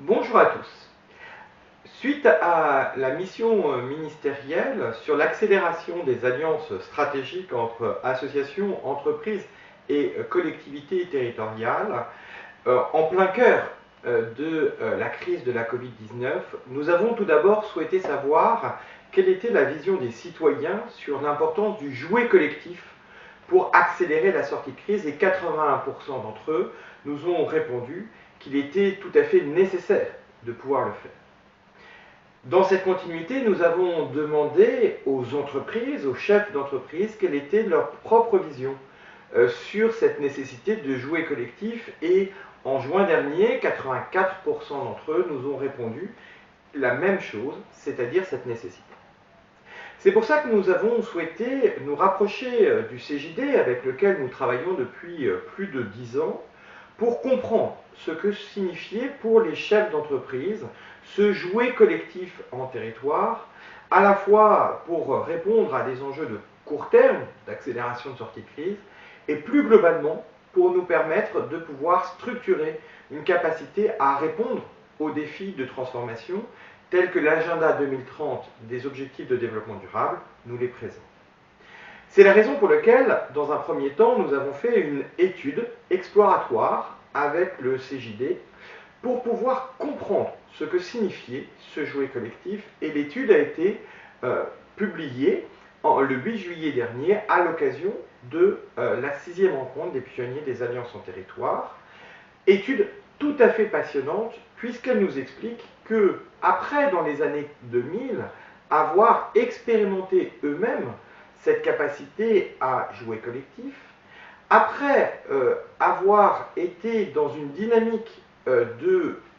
Bonjour à tous. Suite à la mission ministérielle sur l'accélération des alliances stratégiques entre associations, entreprises et collectivités territoriales, en plein cœur de la crise de la Covid-19, nous avons tout d'abord souhaité savoir quelle était la vision des citoyens sur l'importance du jouet collectif pour accélérer la sortie de crise, et 81% d'entre eux nous ont répondu qu'il était tout à fait nécessaire de pouvoir le faire. Dans cette continuité, nous avons demandé aux entreprises, aux chefs d'entreprise, quelle était leur propre vision sur cette nécessité de jouer collectif, et en juin dernier, 84% d'entre eux nous ont répondu la même chose, c'est-à-dire cette nécessité. C'est pour ça que nous avons souhaité nous rapprocher du CJD avec lequel nous travaillons depuis plus de 10 ans pour comprendre ce que signifiait pour les chefs d'entreprise ce jouet collectif en territoire, à la fois pour répondre à des enjeux de court terme, d'accélération de sortie de crise, et plus globalement pour nous permettre de pouvoir structurer une capacité à répondre aux défis de transformation tels que l'agenda 2030 des objectifs de développement durable nous les présente. C'est la raison pour laquelle, dans un premier temps, nous avons fait une étude exploratoire avec le CJD pour pouvoir comprendre ce que signifiait ce jouet collectif, et l'étude a été publiée le 8 juillet dernier à l'occasion de la 6e rencontre des pionniers des alliances en territoire. Étude tout à fait passionnante puisqu'elle nous explique que, après, dans les années 2000, avoir expérimenté eux-mêmes cette capacité à jouer collectif, après avoir été dans une dynamique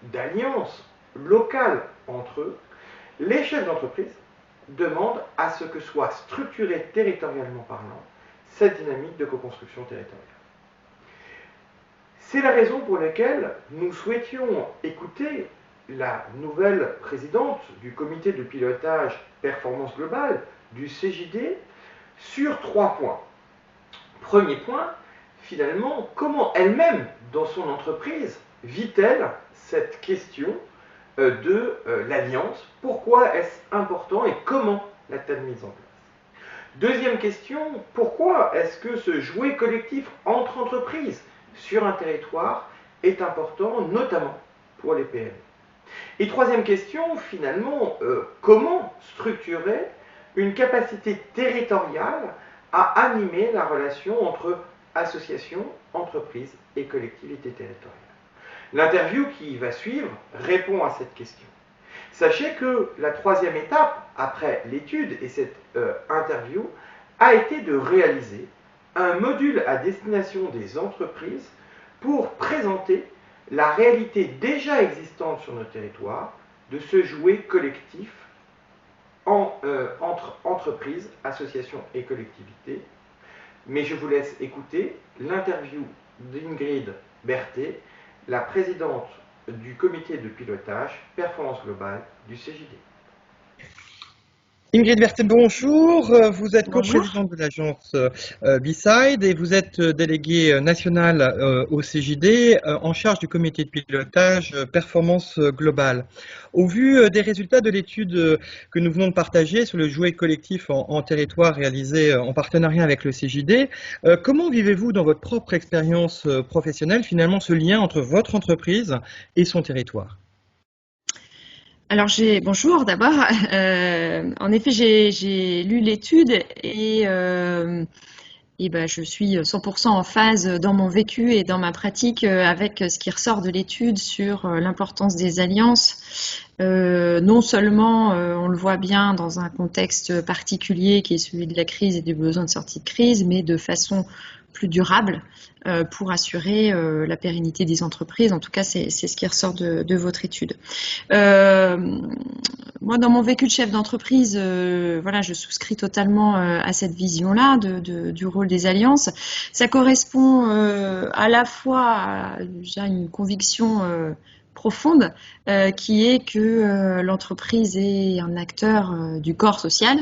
d'alliance locale entre eux, les chefs d'entreprise demandent à ce que soit structurée territorialement parlant cette dynamique de coconstruction territoriale. C'est la raison pour laquelle nous souhaitions écouter la nouvelle présidente du comité de pilotage performance globale du CJD sur 3 points. Premier point, finalement, comment elle-même, dans son entreprise, vit-elle cette question de l'alliance? Pourquoi est-ce important et comment l'a-t-elle mise en place? Deuxième question, pourquoi est-ce que ce jouet collectif entre entreprises sur un territoire est important, notamment pour les PME? Et troisième question, finalement, comment structurer une capacité territoriale à animer la relation entre associations, entreprises et collectivités territoriales? L'interview qui va suivre répond à cette question. Sachez que la troisième étape, après l'étude et cette interview, a été de réaliser un module à destination des entreprises pour présenter la réalité déjà existante sur nos territoires de ce jouet collectif entre entreprises, associations et collectivités. Mais je vous laisse écouter l'interview d'Ingrid Berthet, la présidente du comité de pilotage performance globale du CJD. Ingrid Berthet, bonjour. Vous êtes Bonjour. coprésidente de l'agence B-Side et vous êtes déléguée nationale au CJD en charge du comité de pilotage performance globale. Au vu des résultats de l'étude que nous venons de partager sur le jouet collectif en territoire réalisé en partenariat avec le CJD, comment vivez-vous dans votre propre expérience professionnelle finalement ce lien entre votre entreprise et son territoire ? Alors bonjour d'abord. En effet, j'ai lu l'étude et je suis 100% en phase dans mon vécu et dans ma pratique avec ce qui ressort de l'étude sur l'importance des alliances. Non seulement on le voit bien dans un contexte particulier qui est celui de la crise et du besoin de sortie de crise, mais de façon plus durable pour assurer la pérennité des entreprises. En tout cas, c'est ce qui ressort de votre étude. Moi, dans mon vécu de chef d'entreprise, je souscris totalement à cette vision-là du rôle des alliances. Ça correspond à la fois à une conviction profonde qui est que l'entreprise est un acteur du corps social.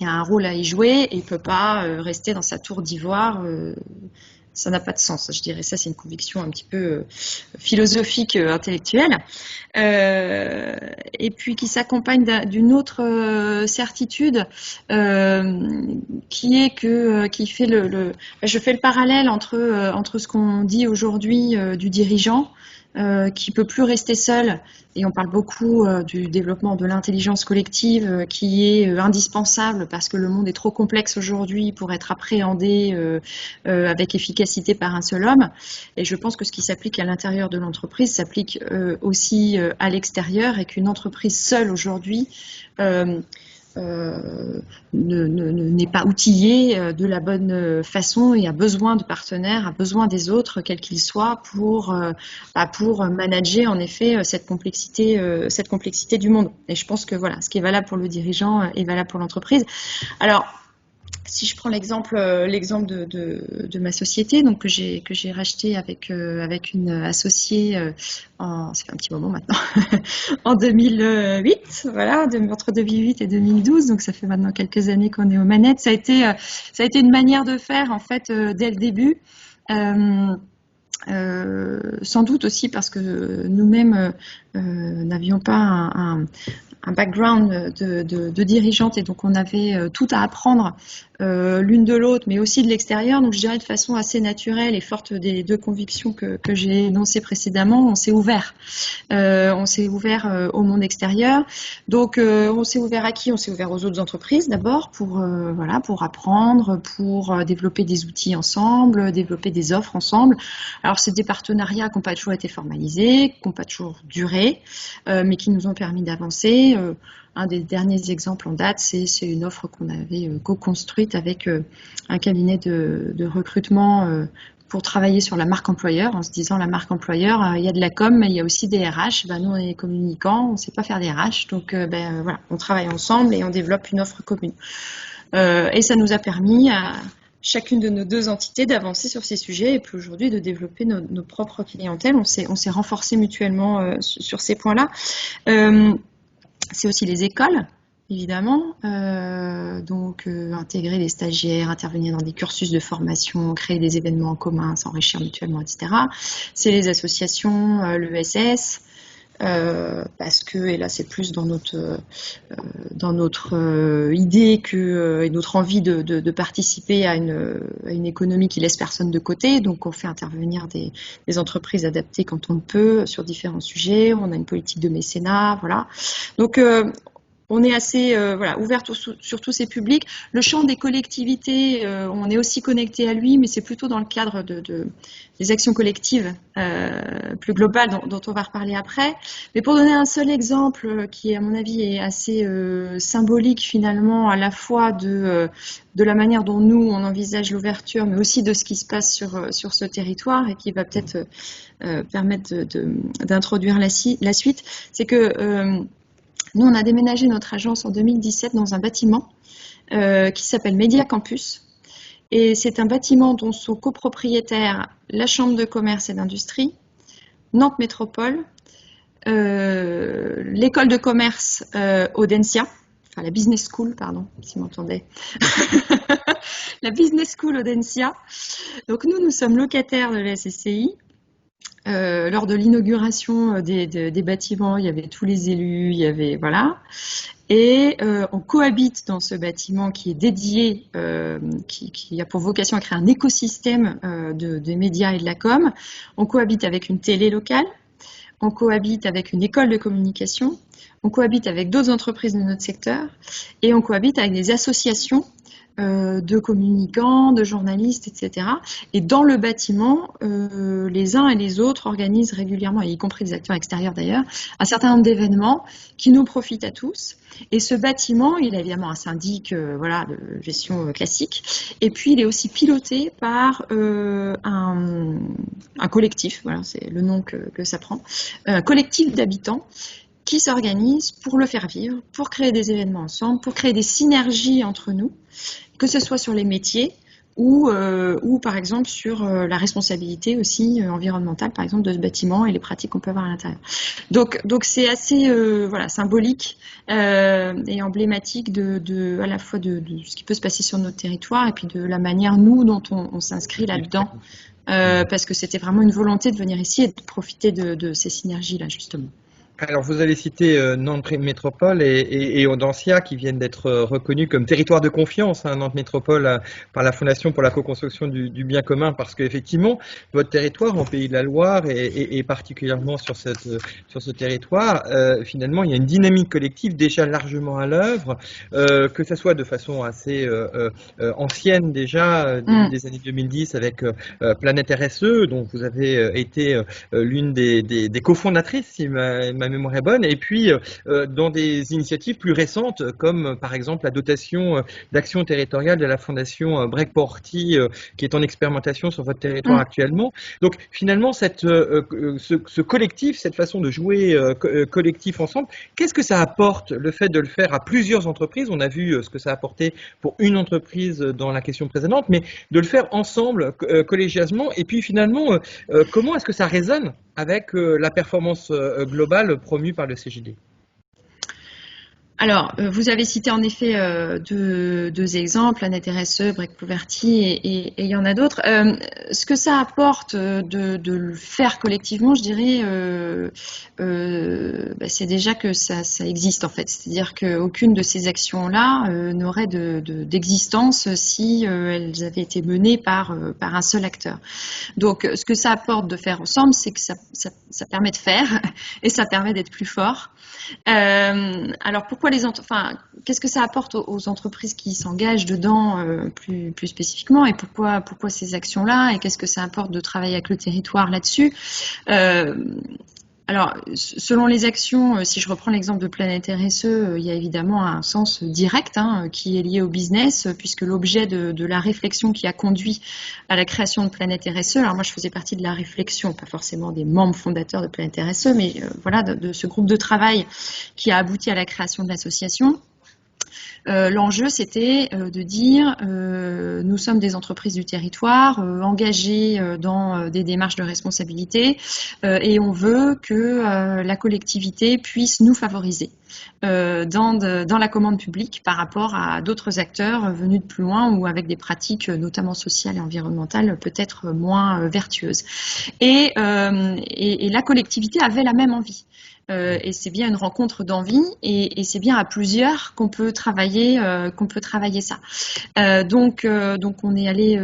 Il a un rôle à y jouer et ne peut pas rester dans sa tour d'ivoire ça n'a pas de sens. Je dirais ça, c'est une conviction un petit peu philosophique, intellectuelle, et puis qui s'accompagne d'une autre certitude, qui est que je fais le parallèle entre ce qu'on dit aujourd'hui du dirigeant, qui peut plus rester seul, et on parle beaucoup du développement de l'intelligence collective, qui est indispensable parce que le monde est trop complexe aujourd'hui pour être appréhendé avec efficacité par un seul homme. Et je pense que ce qui s'applique à l'intérieur de l'entreprise s'applique aussi à l'extérieur, et qu'une entreprise seule aujourd'hui n'est pas outillée de la bonne façon, et a besoin de partenaires, a besoin des autres, quels qu'ils soient, pour manager en effet cette complexité du monde. Et je pense que voilà, ce qui est valable pour le dirigeant est valable pour l'entreprise. Alors, si je prends l'exemple de ma société, donc que j'ai racheté avec une associée, ça fait un petit moment maintenant, en 2008, voilà, entre 2008 et 2012, donc ça fait maintenant quelques années qu'on est aux manettes. Ça a été une manière de faire en fait dès le début. Sans doute aussi parce que nous-mêmes n'avions pas un background de dirigeante, et donc on avait tout à apprendre l'une de l'autre, mais aussi de l'extérieur. Donc je dirais de façon assez naturelle et forte des deux convictions que j'ai énoncées précédemment, on s'est ouvert. Au monde extérieur. Donc on s'est ouvert à qui? On s'est ouvert aux autres entreprises d'abord pour apprendre, pour développer des outils ensemble, développer des offres ensemble. Alors c'est des partenariats qui n'ont pas toujours été formalisés, qui n'ont pas toujours duré, mais qui nous ont permis d'avancer. Un des derniers exemples en date, c'est une offre qu'on avait co-construite avec un cabinet de recrutement pour travailler sur la marque employeur, en se disant la marque employeur, il y a de la com, mais il y a aussi des RH. Nous, on est communicants, on ne sait pas faire des RH, donc voilà, on travaille ensemble et on développe une offre commune. Et ça nous a permis à chacune de nos deux entités d'avancer sur ces sujets, et puis aujourd'hui de développer nos propres clientèles. On s'est renforcés mutuellement sur ces points-là. C'est aussi les écoles, évidemment, donc intégrer les stagiaires, intervenir dans des cursus de formation, créer des événements en commun, s'enrichir mutuellement, etc. C'est les associations, l'ESS, parce que, et là c'est plus dans notre idée et notre envie de participer à une économie qui laisse personne de côté. Donc on fait intervenir des entreprises adaptées quand on le peut sur différents sujets. On a une politique de mécénat, voilà. Donc on est assez ouvert sur tous ces publics. Le champ des collectivités, on est aussi connecté à lui, mais c'est plutôt dans le cadre des actions collectives plus globales dont on va reparler après. Mais pour donner un seul exemple qui, à mon avis, est assez symbolique finalement, à la fois de la manière dont nous, on envisage l'ouverture, mais aussi de ce qui se passe sur ce territoire, et qui va peut-être permettre d'introduire la suite, c'est que nous, on a déménagé notre agence en 2017 dans un bâtiment qui s'appelle Média Campus. Et c'est un bâtiment dont sont copropriétaires la Chambre de commerce et d'industrie, Nantes Métropole, l'école de commerce Audencia, enfin la Business School, pardon, si vous m'entendez, la Business School Audencia. Donc nous sommes locataires de la SCI. Lors de l'inauguration des bâtiments, il y avait tous les élus, il y avait voilà, et on cohabite dans ce bâtiment qui est dédié, qui a pour vocation à créer un écosystème de médias et de la com. On cohabite avec une télé locale, on cohabite avec une école de communication, on cohabite avec d'autres entreprises de notre secteur, et on cohabite avec des associations de communicants, de journalistes, etc. Et dans le bâtiment, les uns et les autres organisent régulièrement, y compris des acteurs extérieurs d'ailleurs, un certain nombre d'événements qui nous profitent à tous. Et ce bâtiment, il a évidemment un syndic de gestion classique, et puis il est aussi piloté par un collectif, voilà, c'est le nom que ça prend, un collectif d'habitants qui s'organisent pour le faire vivre, pour créer des événements ensemble, pour créer des synergies entre nous, que ce soit sur les métiers, ou par exemple sur la responsabilité aussi environnementale, par exemple, de ce bâtiment et les pratiques qu'on peut avoir à l'intérieur. Donc c'est assez voilà, symbolique et emblématique à la fois de ce qui peut se passer sur notre territoire et puis de la manière, nous, dont on s'inscrit là-dedans. Parce que c'était vraiment une volonté de venir ici et de profiter de ces synergies-là, justement. Alors, vous avez cité Nantes Métropole et Audencia qui viennent d'être reconnus comme territoire de confiance, hein, Nantes Métropole par la Fondation pour la co-construction du bien commun, parce qu'effectivement, votre territoire en Pays de la Loire et particulièrement sur ce territoire, finalement, il y a une dynamique collective déjà largement à l'œuvre, que ce soit de façon assez ancienne déjà, début des années 2010 avec Planète RSE, dont vous avez été l'une des cofondatrices, si ma mémoire est bonne, et puis dans des initiatives plus récentes, comme par exemple la dotation d'action territoriale de la Fondation Break-Porty, qui est en expérimentation sur votre territoire actuellement. Donc finalement, ce collectif, cette façon de jouer collectif ensemble, qu'est-ce que ça apporte, le fait de le faire à plusieurs entreprises? On a vu ce que ça a apporté pour une entreprise dans la question précédente, mais de le faire ensemble, collégialement, et puis finalement, comment est-ce que ça résonne avec la performance globale promue par le CJD? Alors, vous avez cité en effet deux exemples, Planète RSE, Break-Porty et il y en a d'autres. Ce que ça apporte de le faire collectivement, je dirais, c'est déjà que ça existe en fait. C'est-à-dire qu'aucune de ces actions-là n'aurait d'existence si elles avaient été menées par un seul acteur. Donc, ce que ça apporte de faire ensemble, c'est que ça permet de faire et ça permet d'être plus fort. Alors pourquoi qu'est-ce que ça apporte aux entreprises qui s'engagent dedans plus spécifiquement, et pourquoi ces actions-là, et qu'est-ce que ça apporte de travailler avec le territoire là-dessus? Alors, selon les actions, si je reprends l'exemple de Planète RSE, il y a évidemment un sens direct qui est lié au business, puisque l'objet de la réflexion qui a conduit à la création de Planète RSE, alors moi je faisais partie de la réflexion, pas forcément des membres fondateurs de Planète RSE, mais voilà, de ce groupe de travail qui a abouti à la création de l'association. L'enjeu, c'était de dire nous sommes des entreprises du territoire engagées dans des démarches de responsabilité et on veut que la collectivité puisse nous favoriser dans la commande publique par rapport à d'autres acteurs venus de plus loin ou avec des pratiques notamment sociales et environnementales peut-être moins vertueuses. Et la collectivité avait la même envie. Et c'est bien une rencontre d'envie et c'est bien à plusieurs qu'on peut travailler ça. Donc on est allé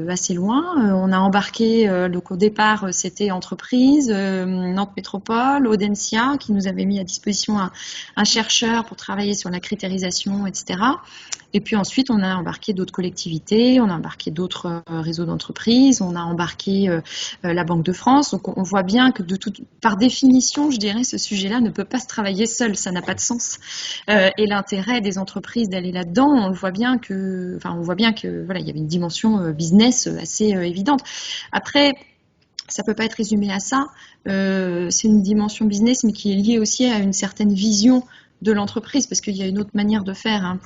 assez loin. On a embarqué donc au départ c'était entreprise, Nantes Métropole, Audencia qui nous avait mis à disposition un chercheur pour travailler sur la critérisation, etc. Et puis ensuite, on a embarqué d'autres collectivités, on a embarqué d'autres réseaux d'entreprises, on a embarqué la Banque de France. Donc on voit bien que par définition, je dirais, ce sujet-là ne peut pas se travailler seul, ça n'a pas de sens. Et l'intérêt des entreprises d'aller là-dedans, on voit bien que voilà, il y avait une dimension business assez évidente. Après, ça peut pas être résumé à ça. C'est une dimension business, mais qui est liée aussi à une certaine vision de l'entreprise, parce qu'il y a une autre manière de faire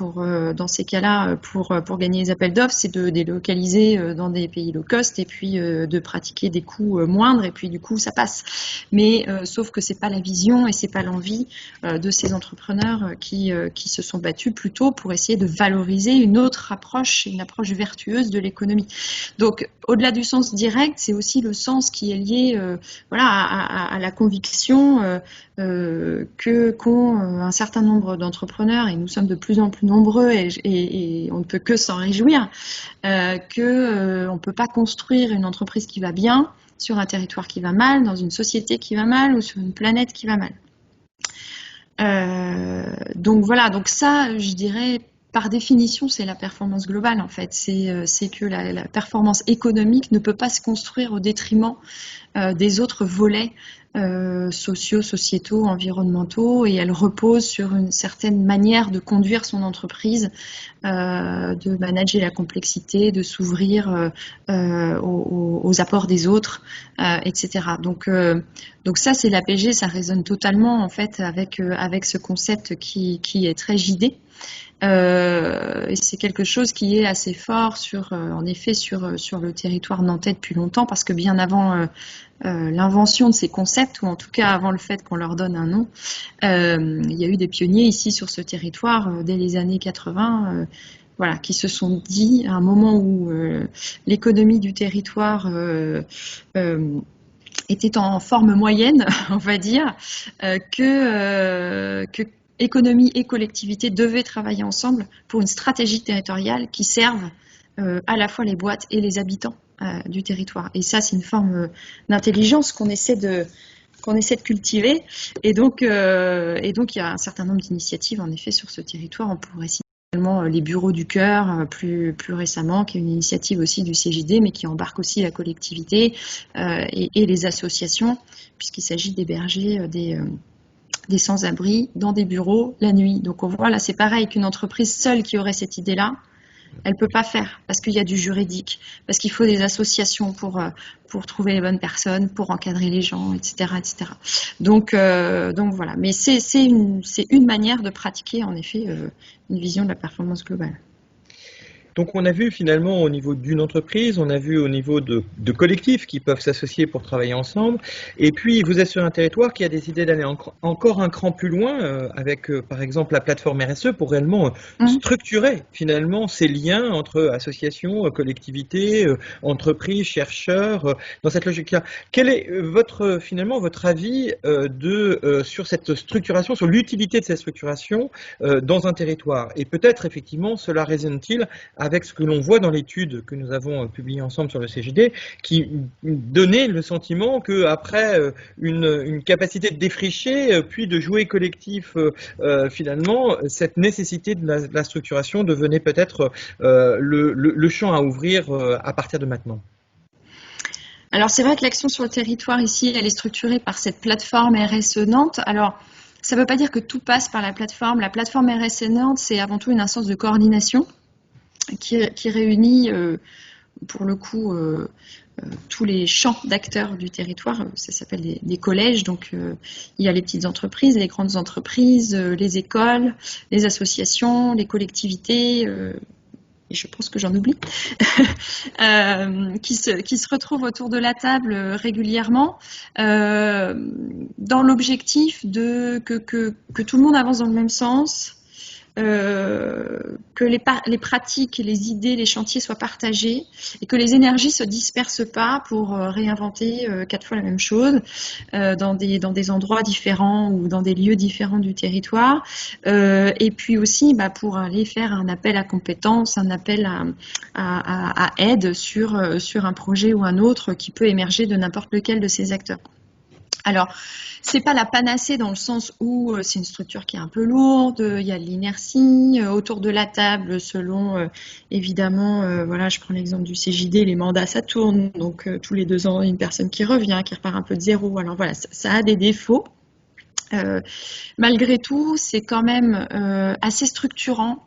dans ces cas-là pour gagner les appels d'offres, c'est de délocaliser dans des pays low cost et puis de pratiquer des coûts moindres et puis du coup ça passe. Mais sauf que c'est pas la vision et c'est pas l'envie de ces entrepreneurs qui se sont battus plutôt pour essayer de valoriser une autre approche, une approche vertueuse de l'économie. Donc au-delà du sens direct, c'est aussi le sens qui est lié à la conviction qu'ont un certain nombre d'entrepreneurs, et nous sommes de plus en plus nombreux et on ne peut que s'en réjouir, qu'on ne peut pas construire une entreprise qui va bien sur un territoire qui va mal, dans une société qui va mal ou sur une planète qui va mal. Donc voilà, donc ça, je dirais, par définition, c'est la performance globale en fait. C'est que la performance économique ne peut pas se construire au détriment des autres volets sociaux, sociétaux, environnementaux, et elle repose sur une certaine manière de conduire son entreprise, de manager la complexité, de s'ouvrir aux apports des autres, etc. Donc ça, c'est l'APG, ça résonne totalement en fait avec ce concept qui est très JD. Et c'est quelque chose qui est assez fort en effet sur le territoire nantais depuis longtemps, parce que bien avant l'invention de ces concepts, ou en tout cas avant le fait qu'on leur donne un nom, il y a eu des pionniers ici sur ce territoire dès les années 80, voilà, qui se sont dit à un moment où l'économie du territoire était en forme moyenne, on va dire, que économie et collectivité devaient travailler ensemble pour une stratégie territoriale qui serve à la fois les boîtes et les habitants du territoire. Et ça, c'est une forme d'intelligence qu'on essaie de cultiver. Et donc, il y a un certain nombre d'initiatives, en effet, sur ce territoire. On pourrait citer également les bureaux du cœur, plus récemment, qui est une initiative aussi du CJD, mais qui embarque aussi la collectivité et les associations, puisqu'il s'agit d'héberger des sans-abri dans des bureaux la nuit. Donc on voit là, c'est pareil qu'une entreprise seule qui aurait cette idée-là, elle ne peut pas faire, parce qu'il y a du juridique, parce qu'il faut des associations pour trouver les bonnes personnes, pour encadrer les gens, etc. etc. Donc voilà, mais c'est une manière de pratiquer en effet une vision de la performance globale. Donc on a vu finalement au niveau d'une entreprise, on a vu au niveau de collectifs qui peuvent s'associer pour travailler ensemble, et puis vous êtes sur un territoire qui a décidé d'aller encore un cran plus loin avec par exemple la plateforme RSE pour réellement structurer finalement ces liens entre associations, collectivités, entreprises, chercheurs, dans cette logique-là. Quel est finalement votre avis sur cette structuration, sur l'utilité de cette structuration dans un territoire? Et peut-être effectivement cela résonne-t-il avec ce que l'on voit dans l'étude que nous avons publiée ensemble sur le CJD, qui donnait le sentiment qu'après une capacité de défricher, puis de jouer collectif, finalement, cette nécessité de la structuration devenait peut-être le champ à ouvrir à partir de maintenant. Alors c'est vrai que l'action sur le territoire ici, elle est structurée par cette plateforme RSE Nantes. Alors ça ne veut pas dire que tout passe par la plateforme. La plateforme RSE Nantes, c'est avant tout une instance de coordination qui réunit pour le coup tous les champs d'acteurs du territoire. Ça s'appelle des collèges, donc il y a les petites entreprises, les grandes entreprises, les écoles, les associations, les collectivités, et je pense que j'en oublie, qui se retrouvent autour de la table régulièrement dans l'objectif que tout le monde avance dans le même sens, que les pratiques, les idées, les chantiers soient partagés et que les énergies se dispersent pas pour réinventer 4 fois la même chose dans des endroits différents ou dans des lieux différents du territoire. Et puis aussi pour aller faire un appel à compétences, un appel à aide sur un projet ou un autre qui peut émerger de n'importe lequel de ces acteurs. Alors, c'est pas la panacée dans le sens où c'est une structure qui est un peu lourde, il y a de l'inertie autour de la table selon, évidemment, voilà, je prends l'exemple du CJD, les mandats ça tourne, donc tous les 2 ans, une personne qui revient, qui repart un peu de zéro, alors voilà, ça a des défauts. Malgré tout, c'est quand même assez structurant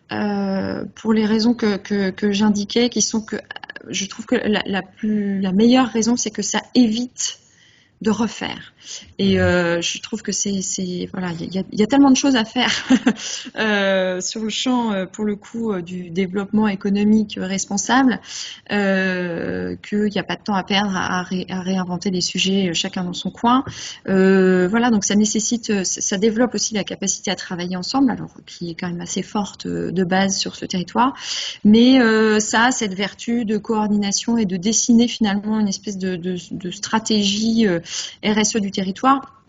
pour les raisons que j'indiquais, qui sont que je trouve que la meilleure raison, c'est que ça évite de refaire. Et je trouve que voilà, il y a tellement de choses à faire sur le champ, pour le coup, du développement économique responsable, qu'il n'y a pas de temps à perdre à réinventer des sujets chacun dans son coin. Voilà, donc ça nécessite, ça développe aussi la capacité à travailler ensemble, alors qui est quand même assez forte de base sur ce territoire, mais ça a cette vertu de coordination et de dessiner finalement une espèce de stratégie RSE du territoire.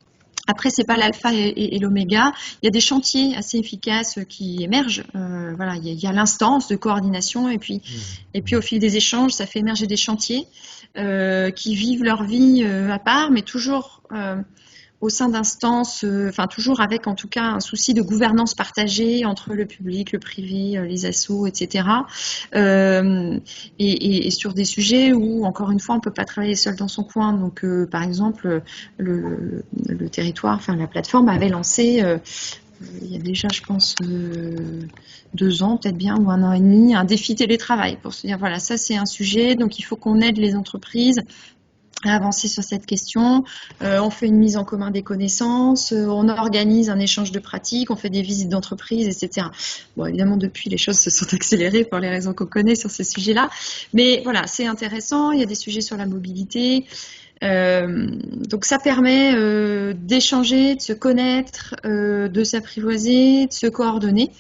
Après, c'est pas l'alpha et l'oméga. Il y a des chantiers assez efficaces qui émergent. Voilà, il y a l'instance de coordination et puis au fil des échanges, ça fait émerger des chantiers qui vivent leur vie à part, mais toujours au sein d'instances, enfin toujours avec en tout cas un souci de gouvernance partagée entre le public, le privé, les assos, etc. Et sur des sujets où, encore une fois, on ne peut pas travailler seul dans son coin. Donc, par exemple, le territoire, enfin la plateforme avait lancé, il y a déjà, je pense, 2 ans, peut-être bien, ou 1 an et demi, un défi télétravail pour se dire, voilà, ça c'est un sujet, donc il faut qu'on aide les entreprises à avancer sur cette question. On fait une mise en commun des connaissances, on organise un échange de pratiques, on fait des visites d'entreprise, etc. Bon, évidemment, depuis, les choses se sont accélérées pour les raisons qu'on connaît sur ce sujet-là. Mais voilà, c'est intéressant. Il y a des sujets sur la mobilité. Donc ça permet d'échanger, de se connaître, de s'apprivoiser, de se coordonner.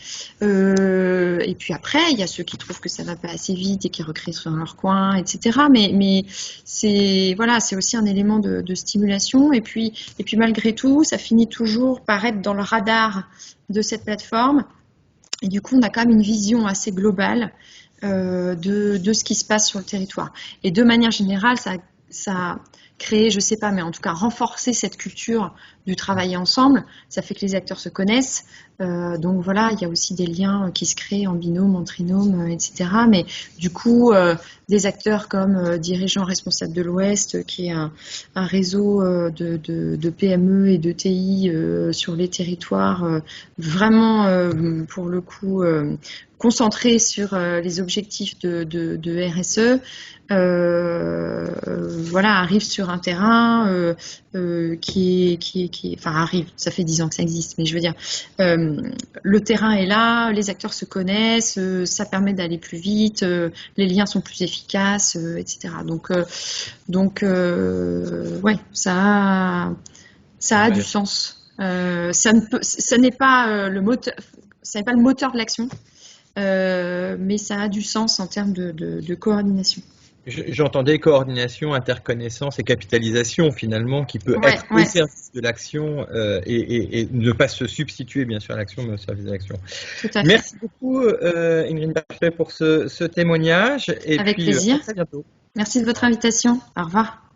Et puis après, il y a ceux qui trouvent que ça va pas assez vite et qui recréent dans leur coin, etc. Mais c'est voilà, c'est aussi un élément de stimulation. Et puis malgré tout, ça finit toujours par être dans le radar de cette plateforme. Et du coup, on a quand même une vision assez globale de ce qui se passe sur le territoire. Et de manière générale, ça créer, je sais pas, mais en tout cas renforcer cette culture du travailler ensemble, ça fait que les acteurs se connaissent. Donc voilà, il y a aussi des liens qui se créent en binôme, en trinôme, etc. Mais du coup, des acteurs comme Dirigeants Responsables de l'Ouest, qui est un réseau de PME et de TI sur les territoires, vraiment pour le coup concentré sur les objectifs de RSE. Voilà, arrive sur un terrain enfin arrive, ça fait 10 ans que ça existe, mais je veux dire, le terrain est là, les acteurs se connaissent, ça permet d'aller plus vite, les liens sont plus efficaces, etc. Donc ouais, ça a du sens. Ça n'est pas le moteur de l'action, mais ça a du sens en termes de coordination. J'entendais coordination, interconnaissance et capitalisation finalement qui peut être au service de l'action et ne pas se substituer bien sûr à l'action mais au service de l'action. Merci beaucoup Ingrid Barclay pour ce témoignage et avec puis plaisir. à très bientôt. Merci de votre invitation. Au revoir.